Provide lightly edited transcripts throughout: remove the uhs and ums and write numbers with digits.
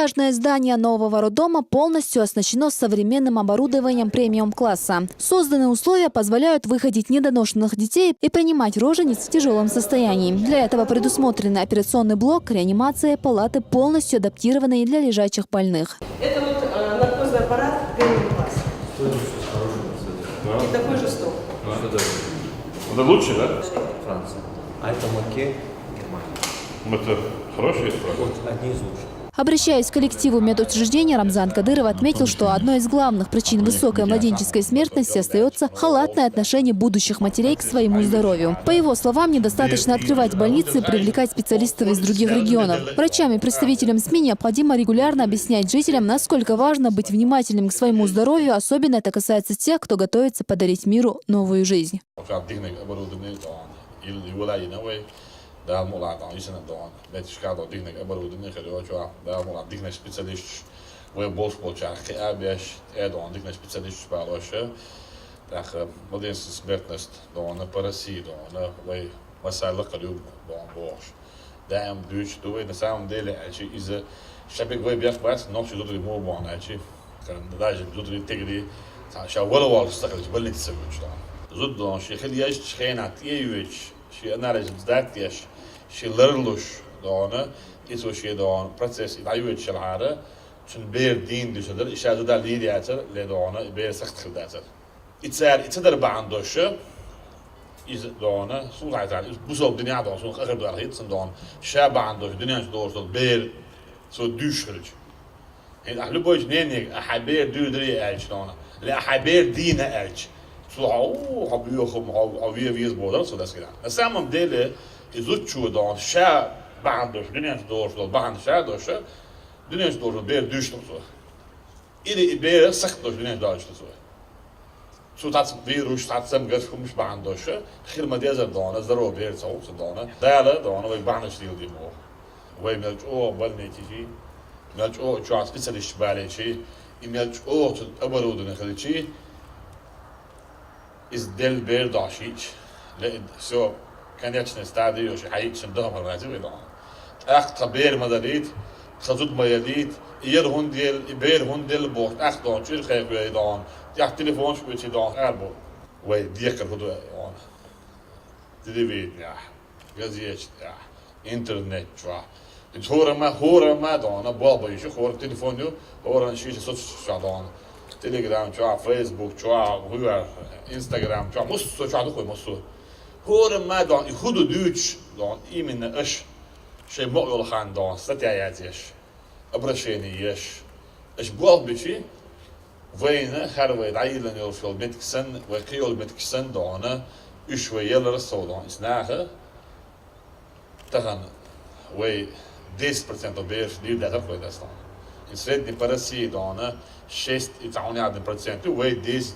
Двухэтажное здание нового роддома полностью оснащено современным оборудованием премиум-класса. Созданные условия позволяют выходить недоношенных детей и принимать рожениц в тяжелом состоянии. Для этого предусмотрены операционный блок, реанимация, палаты, полностью адаптированные для лежачих больных. Это вот наркозный аппарат премиум-класса. И такой же стол. Это лучше, да? Франция. А это Маке, Германия. Это хорошие Вот одни из лучших. Обращаясь к коллективу медучреждения, Рамзан Кадыров отметил, что одной из главных причин высокой младенческой смертности остается халатное отношение будущих матерей к своему здоровью. По его словам, недостаточно открывать больницы и привлекать специалистов из других регионов. Врачам и представителям СМИ необходимо регулярно объяснять жителям, насколько важно быть внимательным к своему здоровью, особенно это касается тех, кто готовится подарить миру новую жизнь. Daar moet laten is het dan. Met de schade dat dingen hebben we dingen gedaan, ja. Daar moet laten dingen specialist. We bolsportjaar gearbeid, dan dingen specialist spelen. Dat wat is het smertnest dan een parasit dan we wat zij lekker doen dan boos. Daarom dus doen we de samen delen als je is heb ik weer wat nog zo dat er meer van als je kan daar je doet er tegen die zou wel staan dat je wel niet zo goed staan. Zo dan je heel juist geen at je شيء نارج بداتيش شيء لرلوش دونه إيش شيء دون process العيوة شلعارة شن بير دين دشدر إشارة ده ليدي عتر لدونه بير سخت خداتر إتصار بعندوش إز دونه سوق عتر بوسو الدنيا دون سوق آخر دور هيت سندون شاب عندوش دنيا دور سوق بير سو دوش خرج هن أهل بوج نينك أحبير دو دري ألش دونه لا أحبير دين ألش Så har vi ju vis båda så där ska det. Men samma del är ju då skär bandos, det är inte då så band skär då så. Det är inte då så blir dyst så. Är det blir sagt då det är inte då så. Så att vi rush att som gas kommer bandos. Khir ma det då när det då blir så då. Där då när vi bandos det ju då. Och vi vill väl inte شيء. Men jag specialist بالي شيء. إميل أبرود نخلي شيء. Is del beer dashich. So kan je het stadion als je hij zijn dag maar niet doen. Echt probeer maar dat niet. Gezoek maar je niet. Hier hondel, beer hondel boort. Echt dan, je geeft je dan. Ja, telefoon speelt je dan erbo. Wij dikker goed ja. Dit weet ja. Gazetjes ja. Internet ja. Het horen maar dan. Een bal bij je hoor telefoon nu. Hoor een shit zo dan. Telegram, Facebook, Instagram, مصو هذا مصو هو ما دون يخدو دوتش دون من اش شيء مقول خان دون ستياتيش ابرشينيش اش بوال بشي وين خروي دايلن يوفل متكسن وكيول متكسن دون اش ويل رسول دون اسناغه تغن وي 10% بير دي ده كوي داستان in srednji parasi dona 6,1% وي 10,1%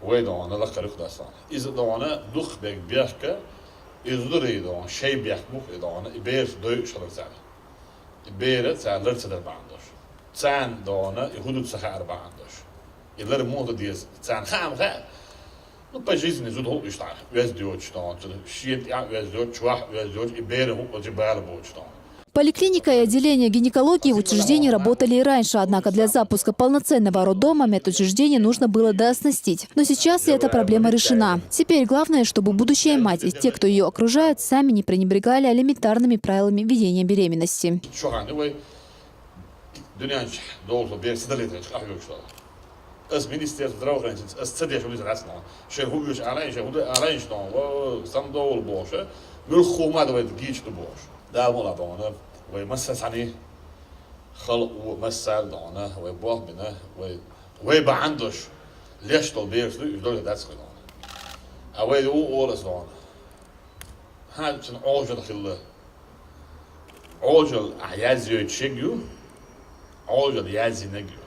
وي دona la karık dastan iz dona duh bek biyaka izuri dona şey biyak bu dona iber doy şalırsan iber sağlar sadar bandoş sen dona hudut sahar bandoş iler moda diye sen ham ha ну по жизни зуд хол ишта вез диоч дона шиет я вез диоч чвах вез диоч ибер хол ожибал боч дона. Поликлиника и отделение гинекологии в учреждении работали и раньше, однако для запуска полноценного роддома медучреждение нужно было дооснастить. Но сейчас и эта проблема решена. Теперь главное, чтобы будущая мать и те, кто ее окружают, сами не пренебрегали элементарными правилами ведения беременности. ومسس خلق ومسال دونه ويبوه بنا ويبقى عندوش ليش طلبير سلوك يدور داتس دونه أوي دو أولس دونه هاد شن عوجل خلا عوجل أحيازيو تشيجيو عوجل يازي نجيو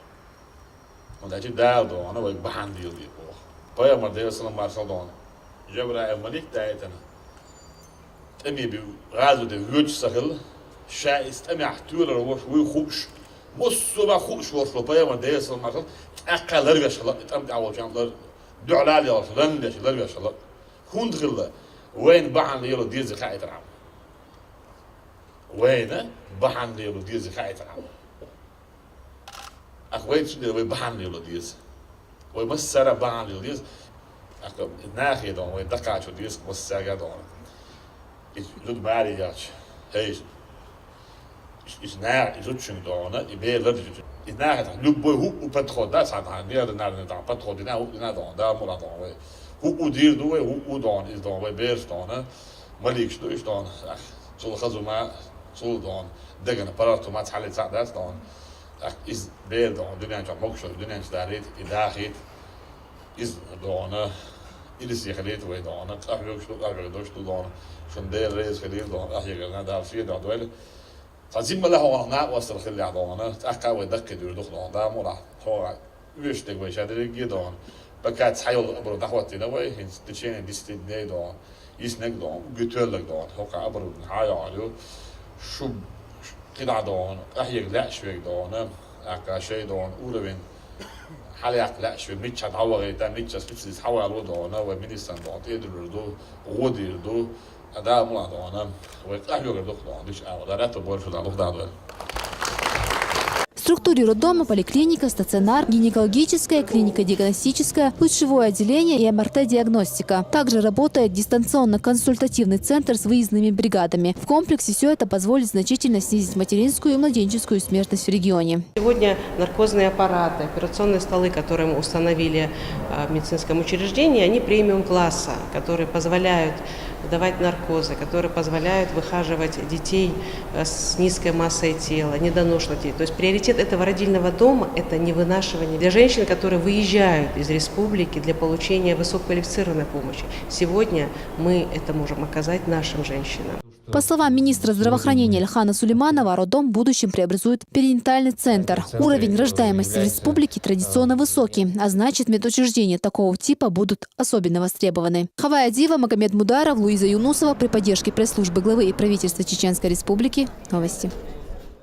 وده دال دونه ويبقى عندي اللي بوه بايا مردير سلام مارسل دونه جبرا الملك دايتنا أمي بغازو ده هوج سهل شايست أمي أحتوله روش ويخوش مصو بخوش وصلوا بايا مردير سلام مارسل أقل لرجع شلا أمي عوض جان دعلالي أو لندش لرجع شلا هون دخله وين بعن يلو دير زخاء ترعم وين بحنلي ولديز خايتنا أخوي شو ده بحنلي ولديز ومسرة بحنلي ولديز أخو ناخي دون ويدقع شو ديز مسرة دون لود ماري جاش هيش is naar is uitzien doen, die beelden is naar het loopboy hoe patroon dat staat aan die naar de patroon die nou naar dan daar moet dan hoe dier doen hoe dan is dan wij beer staan maar ik stoot dan zo gaan zo maar zo dan dingen apparaat om het haalt dat dan is beer dan die naar ook zo die naar daar het in daar het is dan is zich geleerd wij dan het ook zo dan zo'n deel is geleerd dan je naar daar zie je dat wel فزين ما له هنا وصل خلي عضونا تأكل ويدك دور دخل عضا مرا هو ويشتغل ويشادر جدون بكات حيول أبرو دعوتنا وين تشين ديستني دون يسنق دون قتلك دون هو كأبرو حياة عليه شو كده دون أحيق لا شوي دون أكاشي دون أولين حاليا لا شوي ميتش هتحول غيتا ميتش سبيس حول على دون ومنيستان دون تقدر دو غودي دو هذا مو عضونا ويتأهلوا قبل دخلوا ديش ده رات بورش ده دخل ده В структуре роддома поликлиника, стационар, гинекологическая, клиника-диагностическая, лучевое отделение и МРТ-диагностика. Также работает дистанционно-консультативный центр с выездными бригадами. В комплексе все это позволит значительно снизить материнскую и младенческую смертность в регионе. Сегодня наркозные аппараты, операционные столы, которые мы установили в медицинском учреждении, они премиум-класса, которые позволяют давать наркозы, которые позволяют выхаживать детей с низкой массой тела, недоношенных детей. То есть приоритет этого родильного дома – это не вынашивание. Для женщин, которые выезжают из республики для получения высококвалифицированной помощи, сегодня мы это можем оказать нашим женщинам. По словам министра здравоохранения Ильхана Сулейманова, роддом в будущем преобразует перинатальный центр. Уровень рождаемости в республике традиционно высокий, а значит, медучреждения такого типа будут особенно востребованы. Хавая Дива, Магомед Мударов, Луиза Юнусова при поддержке пресс-службы главы и правительства Чеченской Республики. Новости.